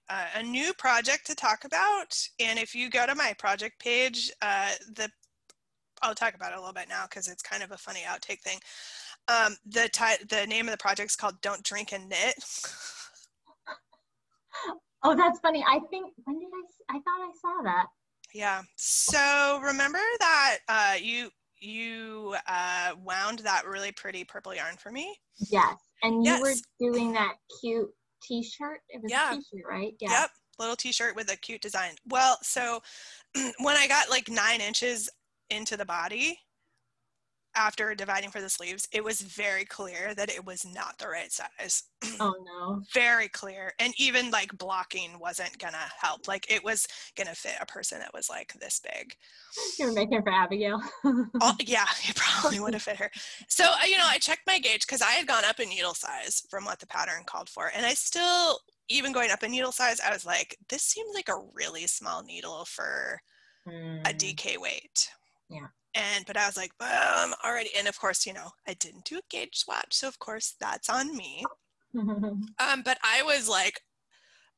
new project to talk about, and if you go to my project page, I'll talk about it a little bit now because it's kind of a funny outtake thing. The name of the project is called "Don't Drink and Knit." Oh, that's funny. I think, I thought I saw that. Yeah. So remember that you wound that really pretty purple yarn for me? Yes. And you were Yes. doing that cute t-shirt. It was Yeah. a t-shirt, right? Yeah. Yep. Little t-shirt with a cute design. Well, so when I got like 9 inches into the body, after dividing for the sleeves, it was very clear that it was not the right size. Oh no. Very clear. And even like blocking wasn't gonna help. Like it was gonna fit a person that was like this big. You were making it for Abigail. Oh, yeah, it probably would have fit her. So, I checked my gauge because I had gone up in needle size from what the pattern called for. And I still, even going up in needle size, I was like, this seems like a really small needle for a DK weight. Yeah. But I was like, already. And of course, I didn't do a gauge swatch. So of course that's on me. But I was like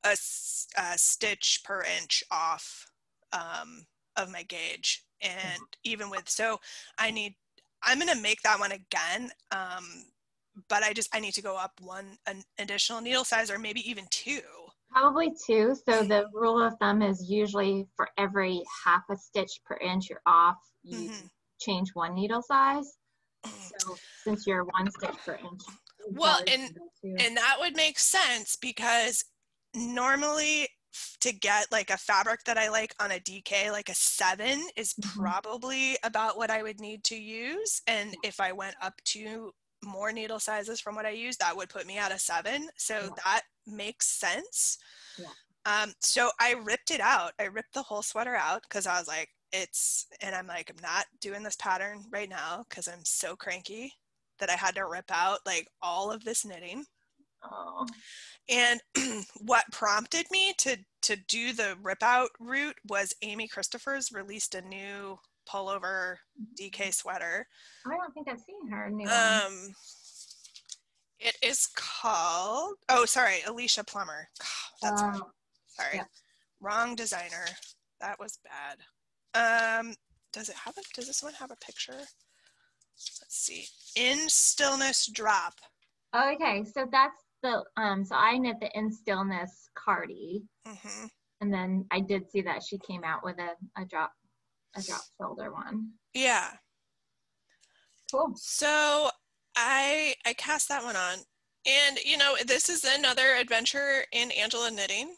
a stitch per inch off of my gauge. And even with, so I'm going to make that one again. But I need to go up an additional needle size, or maybe even 2. Probably 2. So the rule of thumb is usually for every half a stitch per inch you're off, you change 1 needle size. So since you're 1 stitch per inch. Well, and that would make sense because normally to get like a fabric that I like on a DK, like a 7 is probably about what I would need to use. And if I went up to more needle sizes from what I use, that would put me at a 7. So that makes sense. Yeah. So I ripped it out. I ripped the whole sweater out because I was like, I'm not doing this pattern right now because I'm so cranky that I had to rip out like all of this knitting. Oh. And what prompted me to do the rip out route was Amy Christopher's released a new pullover DK sweater. I don't think I've seen her new one. It is called, Alicia Plummer. That's right. Sorry. Yeah. Wrong designer. That was bad. Does this one have a picture? Let's see. In Stillness Drop. Okay, so that's the so I knit the In Stillness Cardi. And then I did see that she came out with a drop shoulder one. Yeah. Cool. So I cast that one on. And this is another adventure in Angela knitting,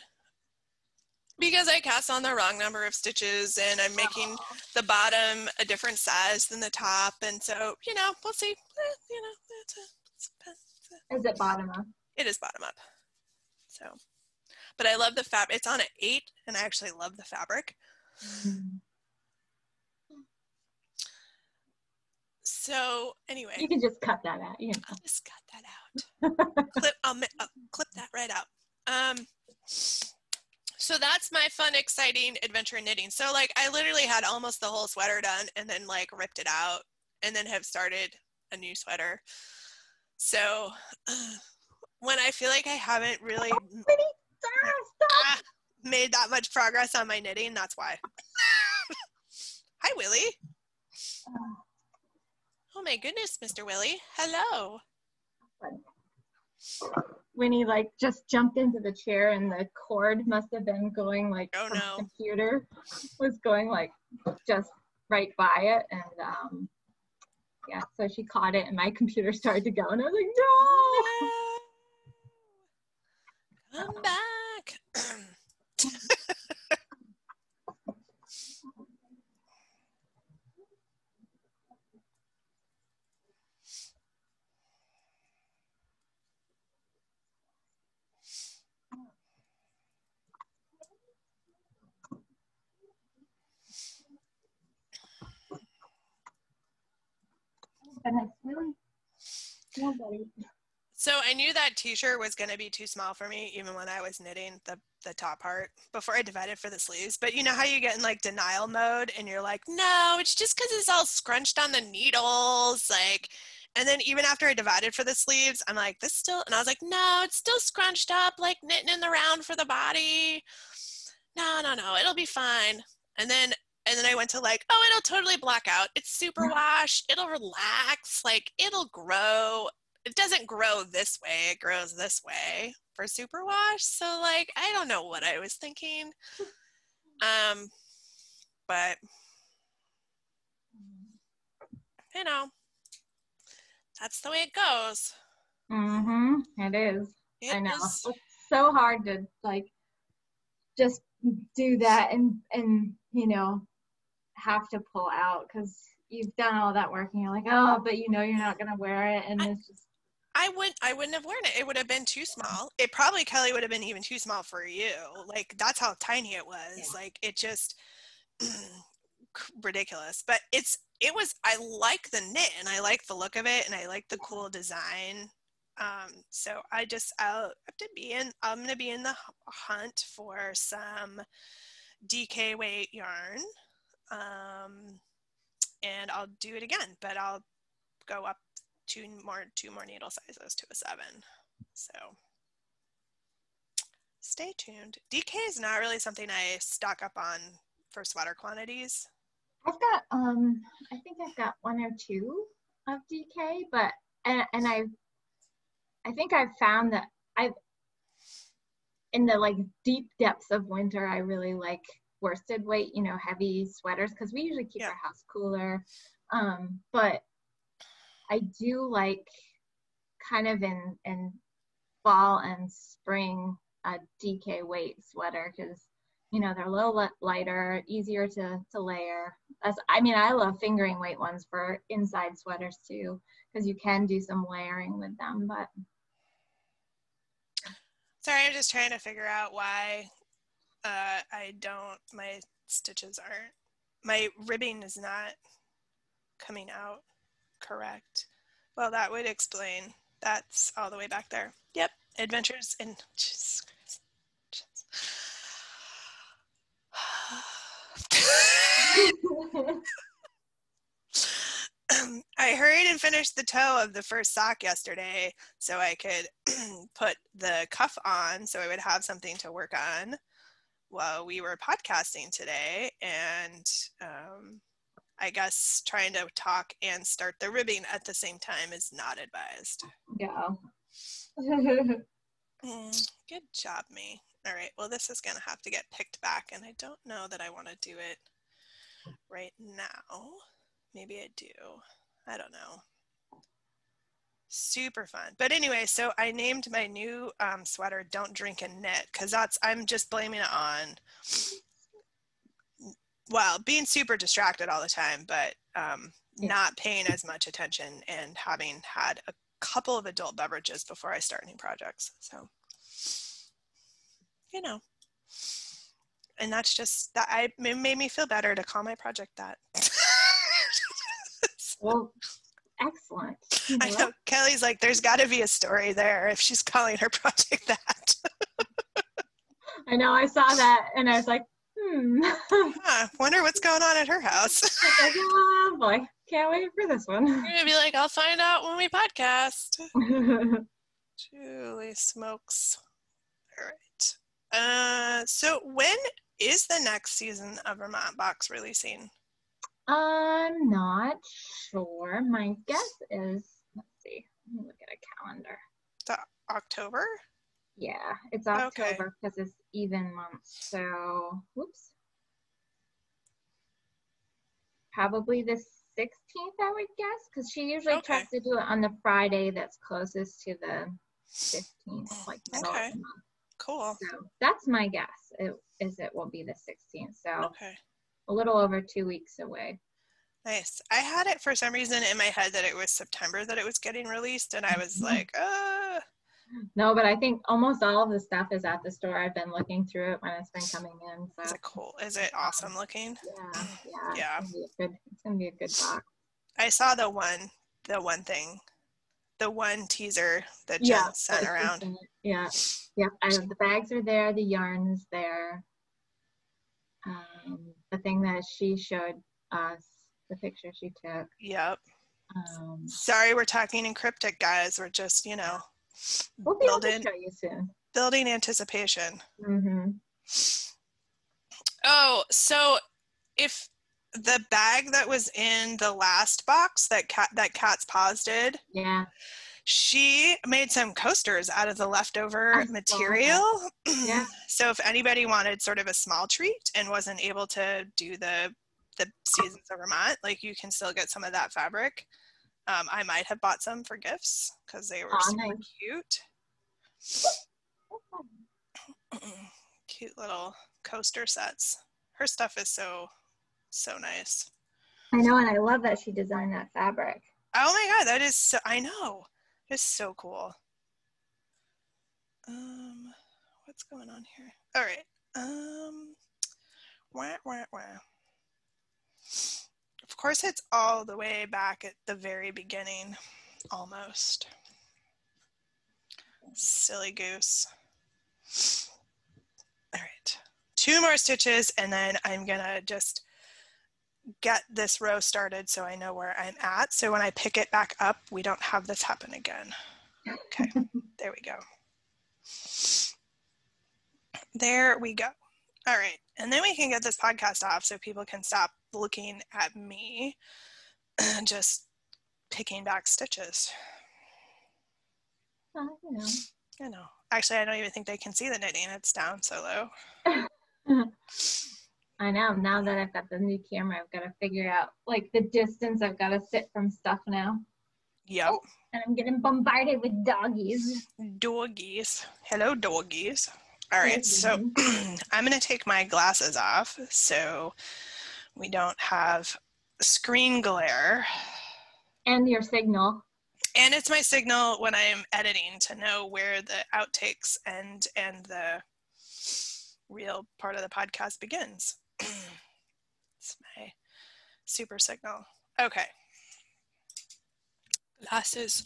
because I cast on the wrong number of stitches and I'm making the bottom a different size than the top. And so, we'll see. Is it bottom up? It is bottom up. So, but I love the fabric. It's on an 8 and I actually love the fabric. So anyway. You can just cut that out. I'll just cut that out. I'll clip that right out. So that's my fun, exciting adventure in knitting. So like I literally had almost the whole sweater done and then like ripped it out and then have started a new sweater. So when I feel like I haven't really made that much progress on my knitting, that's why. Hi, Willie. Oh my goodness, Mr. Willie. Hello. Winnie like just jumped into the chair and the cord must have been going like from the computer was going like just right by it, and yeah, so she caught it and my computer started to go and I was like, no! Come back. So I knew that t-shirt was going to be too small for me even when I was knitting the top part before I divided for the sleeves. But you know how you get in like denial mode and you're like, no, it's just because it's all scrunched on the needles. Like, and then even after I divided for the sleeves, I'm like, this still, and I was like, no, it's still scrunched up, like knitting in the round for the body. No, it'll be fine. And then I went to like, it'll totally black out. It's super wash. It'll relax. Like it'll grow. it doesn't grow this way. It grows this way for superwash. So like, I don't know what I was thinking. But you know, that's the way it goes. It is. It I know. is. It's so hard to like just do that and you know, have to pull out because you've done all that work and you're like, oh, but you know you're not gonna wear it, and it's just. I wouldn't have worn it. It would have been too small. It probably, Kelly, would have been even too small for you. Like, that's how tiny it was. Yeah. Like, it just ridiculous. But I like the knit and I like the look of it and I like the cool design. So I'm gonna be in the hunt for some DK weight yarn. And I'll do it again, but I'll go up two more needle sizes to a 7. So stay tuned. DK is not really something I stock up on for sweater quantities. I've got I think I've got 1 or 2 of DK, but and I think I've found that in the like deep depths of winter, I really like worsted weight, you know, heavy sweaters, because we usually keep our house cooler. But I do like kind of in fall and spring a DK weight sweater, because you know they're a little lighter, easier to layer. I love fingering weight ones for inside sweaters too, because you can do some layering with them. But sorry, I'm just trying to figure out why my stitches aren't, my ribbing is not coming out correct. Well, that would explain. That's all the way back there. Yep, Adventures in, Jesus Christ. I hurried and finished the toe of the first sock yesterday so I could put the cuff on so I would have something to work on while we were podcasting today. And I guess trying to talk and start the ribbing at the same time is not advised. Yeah. Good job, me. All right, well, this is going to have to get picked back, and I don't know that I want to do it right now. Maybe I do. I don't know. Super fun. But anyway, so I named my new sweater Don't Drink and Knit, because I'm just blaming it on, well, being super distracted all the time, but not paying as much attention and having had a couple of adult beverages before I start new projects. So, you know, and that's just, it made me feel better to call my project that. Well, excellent. I know. Kelly's like, there's got to be a story there if she's calling her project that. I know. I saw that and I was like, wonder what's going on at her house. Like, oh boy, can't wait for this one. You're gonna be like, I'll find out when we podcast. Julie smokes. All right. So when is the next season of Vermont Box releasing? I'm not sure. My guess is, let's see, let me look at a calendar. October? Yeah, it's October because it's even months. So, whoops. Probably the 16th, I would guess, because she usually tries to do it on the Friday that's closest to the 15th, like middle of the month. Cool. So that's my guess. It will be the 16th. So a little over 2 weeks away. Nice. I had it for some reason in my head that it was September that it was getting released, and I was like, No, but I think almost all of the stuff is at the store. I've been looking through it when it's been coming in. So. Is it cool? Is it awesome looking? Yeah. It's gonna be a good box. I saw the one teaser that Jen sent around. Yeah. The bags are there. The yarn is there. The thing that she showed us, the picture she took. Yep. Sorry, we're talking in cryptic, guys. We're just, we'll be able to show you soon. Building anticipation. Mm-hmm. Oh, so if the bag that was in the last box that Cat's Paws did, She made some coasters out of the leftover material. Yeah. So if anybody wanted sort of a small treat and wasn't able to do the Seasons of Vermont, like you can still get some of that fabric. I might have bought some for gifts because they were super nice. cute. Cute little coaster sets. Her stuff is so nice. I know, and I love that she designed that fabric. Oh my god, that is so, I know. It's so cool. What's going on here? All right. Of course, it's all the way back at the very beginning, almost. Silly goose. All right. 2 more stitches, and then I'm gonna just get this row started so I know where I'm at. So when I pick it back up, we don't have this happen again. Okay, there we go. There we go. All right, and then we can get this podcast off so people can stop looking at me and just picking back stitches. Oh, you know. I know. Actually, I don't even think they can see the knitting. It's down so low. I know. Now that I've got the new camera, I've got to figure out like the distance I've got to sit from stuff now. Yep. Oh, and I'm getting bombarded with doggies. Doggies. Hello, doggies. All right, so I'm going to take my glasses off so we don't have screen glare. And your signal. And it's my signal when I'm editing to know where the outtakes and the real part of the podcast begins. It's my super signal. Okay. Glasses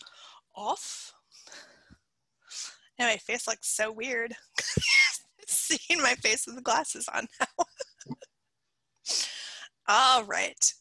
off. And my face looks so weird. Seeing my face with the glasses on now. All right.